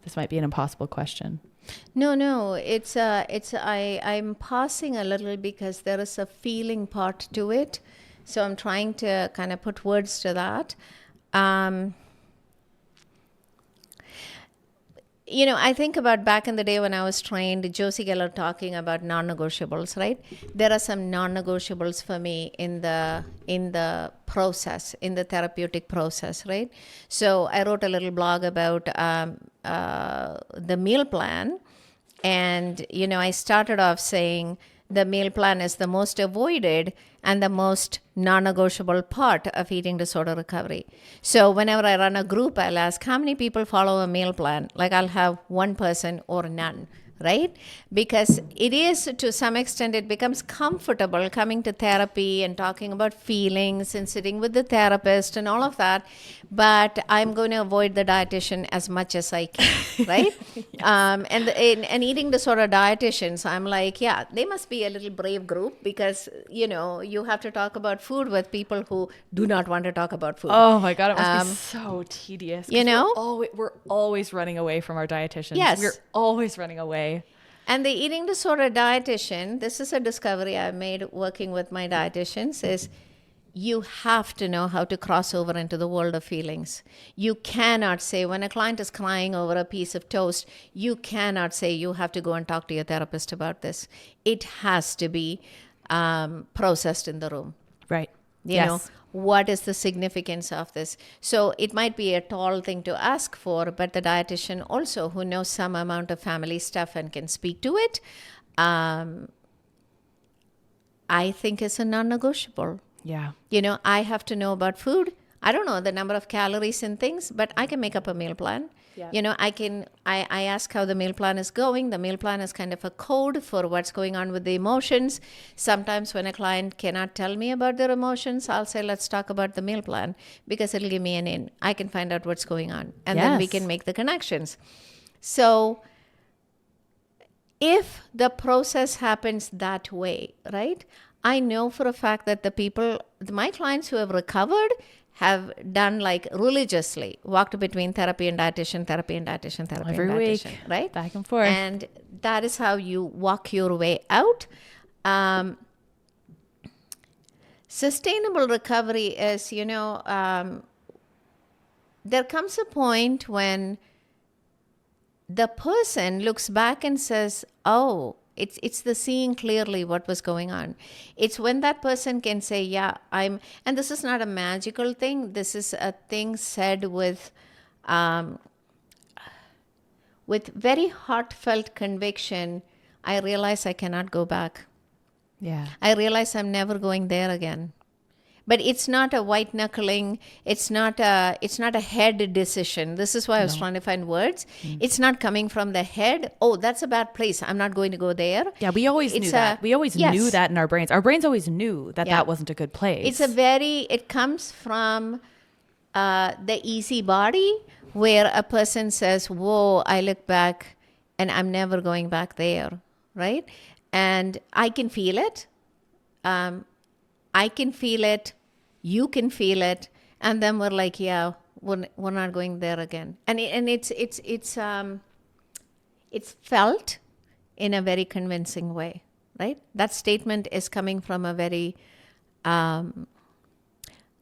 This might be an impossible question. No, I'm pausing a little because there is a feeling part to it. So I'm trying to kind of put words to that. I think about back in the day when I was trained, Josie Geller talking about non-negotiables, right? There are some non-negotiables for me in the process, in the therapeutic process, right? So I wrote a little blog about the meal plan. And, I started off saying the meal plan is the most avoided and the most non-negotiable part of eating disorder recovery. So whenever I run a group, I'll ask how many people follow a meal plan. Like I'll have one person or none, right? Because it is, to some extent, it becomes comfortable coming to therapy and talking about feelings and sitting with the therapist and all of that. But I'm going to avoid the dietitian as much as I can, right? And eating disorder dietitians, I'm like, yeah, they must be a little brave group because, you have to talk about food with people who do not want to talk about food. Oh my God, it must be so tedious. We're always running away from our dietitians. Yes. We're always running away. And the eating disorder dietitian, this is a discovery I've made working with my dietitians, is you have to know how to cross over into the world of feelings. You cannot say, when a client is crying over a piece of toast, you cannot say you have to go and talk to your therapist about this. It has to be processed in the room. Right. You know, what is the significance of this? So it might be a tall thing to ask for, but the dietitian also, who knows some amount of family stuff and can speak to it, I think is a non-negotiable. Yeah. I have to know about food. I don't know the number of calories and things, but I can make up a meal plan. Yeah. I ask how the meal plan is going. The meal plan is kind of a code for what's going on with the emotions. Sometimes when a client cannot tell me about their emotions, I'll say, let's talk about the meal plan because it'll give me an in. I can find out what's going on and then we can make the connections. So if the process happens that way, right? I know for a fact that my clients who have recovered have done like religiously, walked between therapy and dietitian, therapy and dietitian, therapy every and dietitian, week, right? Back and forth. And that is how you walk your way out. Sustainable recovery is, there comes a point when the person looks back and says, oh, it's the seeing clearly what was going on. It's when that person can say, yeah, and this is not a magical thing. This is a thing said with very heartfelt conviction. I realize I cannot go back. Yeah. I realize I'm never going there again. But it's not a white knuckling. It's not a head decision. This is why I was trying to find words. It's not coming from the head. Oh, that's a bad place. I'm not going to go there. Yeah, we always knew that. We always knew that in our brains. Our brains always knew that that wasn't a good place. It comes from the easy body where a person says, whoa, I look back and I'm never going back there, right? And I can feel it. I can feel it. You can feel it. And then we're like, yeah, we're not going there again. And it's felt in a very convincing way, right? That statement is coming from a very,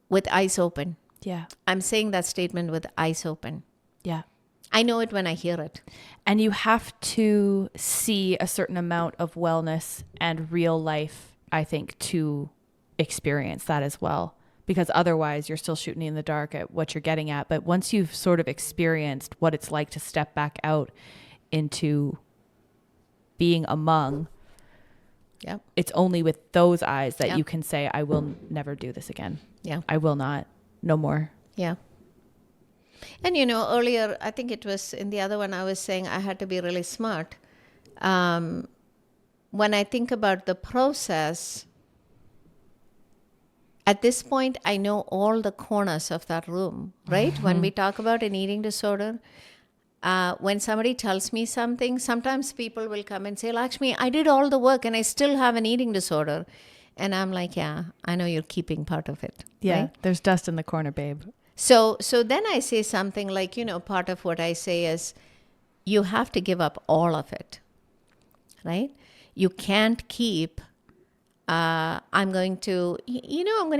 with eyes open. Yeah. I'm saying that statement with eyes open. Yeah. I know it when I hear it. And you have to see a certain amount of wellness and real life, I think, to experience that as well, because otherwise you're still shooting in the dark at what you're getting at. But once you've sort of experienced what it's like to step back out into being among, it's only with those eyes that you can say, I will never do this again. I will not, no more. And earlier, I think it was in the other one, I was saying I had to be really smart. When I think about the process, at this point, I know all the corners of that room, right? When we talk about an eating disorder, when somebody tells me something, sometimes people will come and say, Lakshmi, I did all the work and I still have an eating disorder. And I'm like, yeah, I know you're keeping part of it. Yeah, right? there's dust in the corner, babe. So then I say something like, part of what I say is you have to give up all of it, right? You can't keep, I'm going to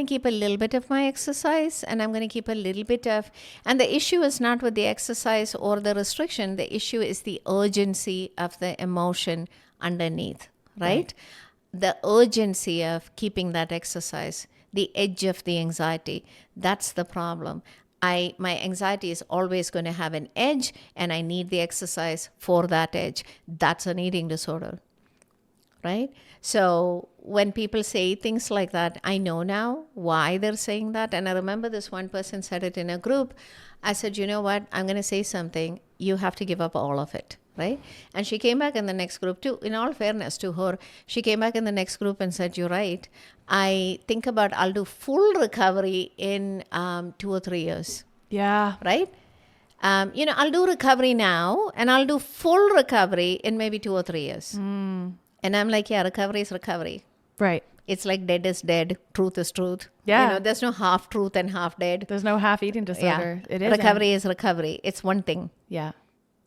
keep a little bit of my exercise and I'm going to keep a little bit of, and the issue is not with the exercise or the restriction. The issue is the urgency of the emotion underneath, right? The urgency of keeping that exercise, the edge of the anxiety. That's the problem. My anxiety is always going to have an edge and I need the exercise for that edge. That's an eating disorder, right? So when people say things like that, I know now why they're saying that. And I remember this one person said it in a group. I said, you know what? I'm going to say something. You have to give up all of it. Right? And she came back in the next group too. In all fairness to her, she came back in the next group and said, you're right. I think about I'll do full recovery in 2 or 3 years. Yeah. Right? I'll do recovery now and I'll do full recovery in maybe 2 or 3 years. And I'm like, yeah, recovery is recovery. Right. It's like dead is dead, truth is truth. Yeah. There's no half truth and half dead. There's no half eating disorder. Yeah. It is. Recovery is recovery. It's one thing. Yeah.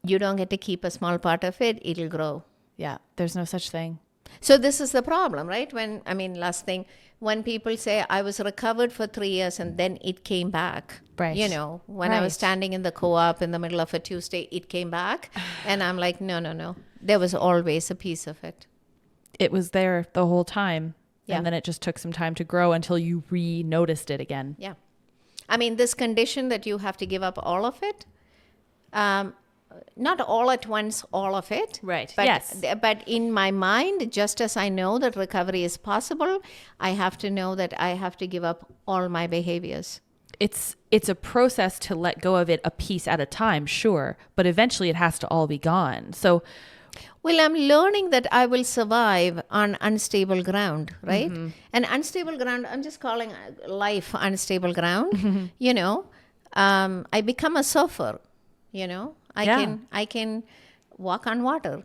You don't get to keep a small part of it. It'll grow. Yeah. There's no such thing. So this is the problem, right? Last thing, when people say I was recovered for 3 years and then it came back. Right. When I was standing in the co-op in the middle of a Tuesday, it came back. And I'm like, no. There was always a piece of it. It was there the whole time. Yeah. And then it just took some time to grow until you re-noticed it again. Yeah. This condition that you have to give up all of it, not all at once, all of it. Right. But, yes. But in my mind, just as I know that recovery is possible, I have to know that I have to give up all my behaviors. It's a process to let go of it a piece at a time, sure. But eventually it has to all be gone. So, well, I'm learning that I will survive on unstable ground, right? Mm-hmm. And unstable ground, I'm just calling life unstable ground. Mm-hmm. I become a surfer, I can walk on water.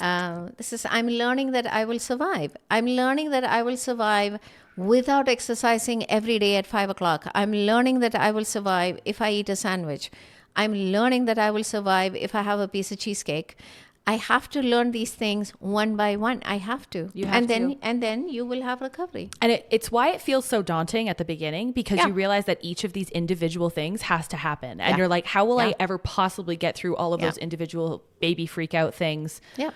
I'm learning that I will survive. I'm learning that I will survive without exercising every day at 5 o'clock. I'm learning that I will survive if I eat a sandwich. I'm learning that I will survive if I have a piece of cheesecake. I have to learn these things one by one. I have to. And then you will have recovery. And it's why it feels so daunting at the beginning, because you realize that each of these individual things has to happen. And you're like, how will I ever possibly get through all of those individual baby freak out things? Yeah.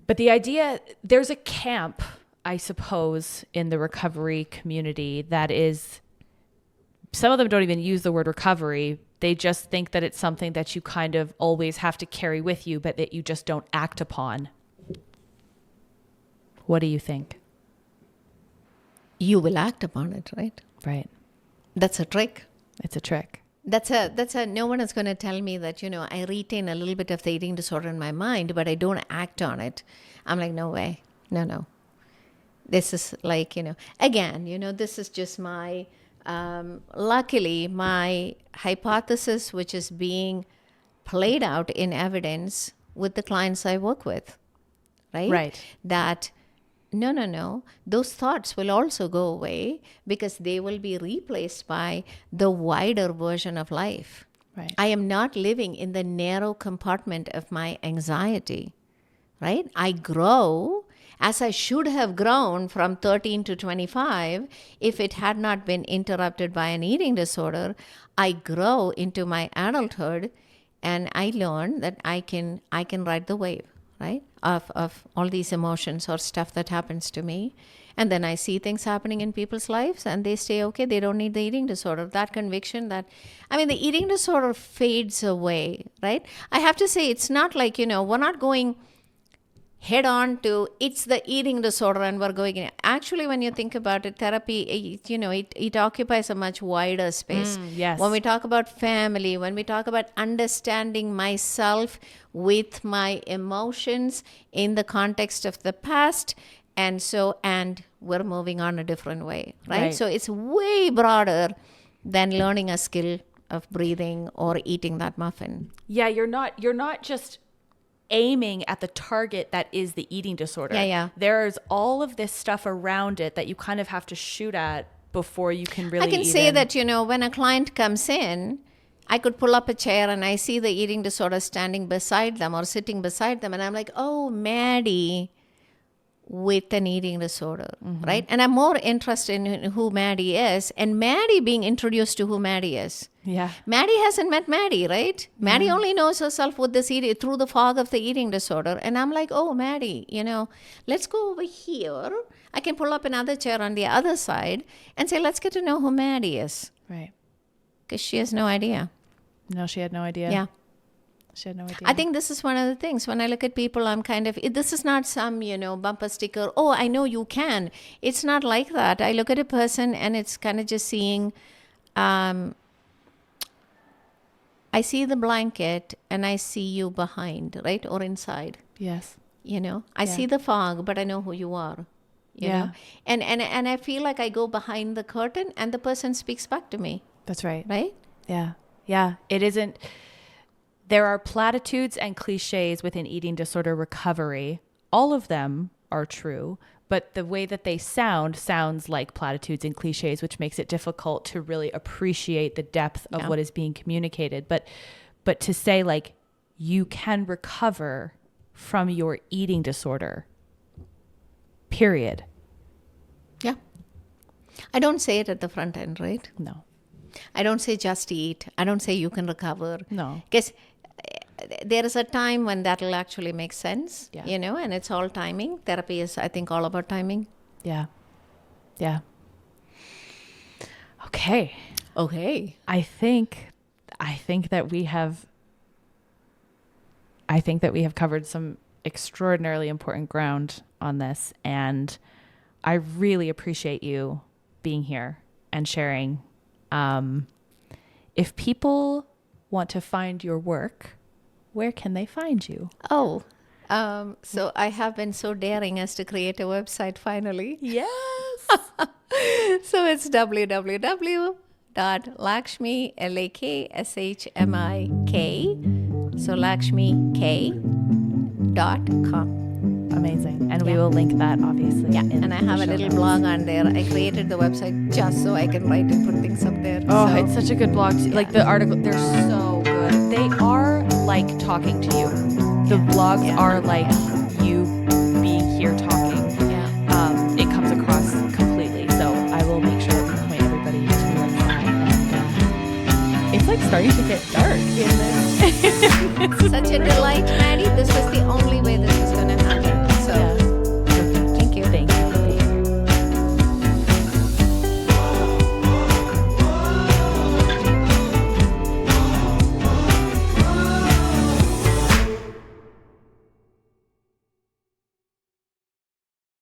But the idea, there's a camp, I suppose, in the recovery community that is, some of them don't even use the word recovery. They just think that it's something that you kind of always have to carry with you, but that you just don't act upon. What do you think? You will act upon it, right? Right. That's a trick. It's a trick. That's a, no one is going to tell me that, I retain a little bit of the eating disorder in my mind, but I don't act on it. I'm like, no way. No. This is like, again, this is just my, luckily my hypothesis, which is being played out in evidence with the clients I work with, right? Right. That no, those thoughts will also go away because they will be replaced by the wider version of life. Right. I am not living in the narrow compartment of my anxiety, right? I grow as I should have grown from 13 to 25 if it had not been interrupted by an eating disorder. I grow into my adulthood and I learn that I can ride the wave, right, of all these emotions or stuff that happens to me. And then I see things happening in people's lives and they stay okay. They don't need the eating disorder. That conviction that, the eating disorder fades away, right? I have to say, it's not like, we're not going head on to it's the eating disorder and we're going in. Actually, when you think about it, therapy, it occupies a much wider space. Yes. When we talk about family, when we talk about understanding myself with my emotions in the context of the past, and we're moving on a different way, right? So it's way broader than learning a skill of breathing or eating that muffin. Yeah, you're not just aiming at the target that is the eating disorder. Yeah. There's all of this stuff around it that you kind of have to shoot at before you can really I can say that, when a client comes in, I could pull up a chair and I see the eating disorder standing beside them or sitting beside them. And I'm like, oh, Maddie with an eating disorder, right? And I'm more interested in who Maddie is and Maddie being introduced to who Maddie is. Yeah. Maddie hasn't met Maddie, right? Maddie only knows herself with this through the fog of the eating disorder. And I'm like, oh, Maddie, let's go over here. I can pull up another chair on the other side and say, let's get to know who Maddie is. Right. Because she has no idea. No, she had no idea. Yeah. She had no idea. I think this is one of the things. When I look at people, I'm kind of, this is not some, bumper sticker. Oh, I know you can. It's not like that. I look at a person and it's kind of just seeing, I see the blanket and I see you behind, right? Or inside. Yes. I see the fog, but I know who you are. You know? And I feel like I go behind the curtain and the person speaks back to me. That's right. Right? Yeah. Yeah. It isn't. There are platitudes and cliches within eating disorder recovery. All of them are true, but the way that they sounds like platitudes and cliches, which makes it difficult to really appreciate the depth of what is being communicated. But to say like you can recover from your eating disorder, period. Yeah. I don't say it at the front end, right? No. I don't say just eat. I don't say you can recover. No. Because there is a time when that will actually make sense, Yeah. And it's all timing. Therapy is, I think, all about timing. Yeah. Yeah. Okay. I think that we have covered some extraordinarily important ground on this, and I really appreciate you being here and sharing. If people want to find your work, where can they find you? Oh, so I have been so daring as to create a website finally. Yes. So it's www.Lakshmi, Lakshmik, so LakshmiK.com. Amazing. And we will link that, obviously. Yeah, and I have a little blog on there. I created the website just so I can write and put things up there. Oh, so, it's such a good blog. Like the article, they're so good. They are like talking to you. The blogs are like you being here talking. Yeah. It comes across completely. So I will make sure that we point everybody to that. And, it's like starting to get dark in this. Such a delight, Maddie. This was the only way this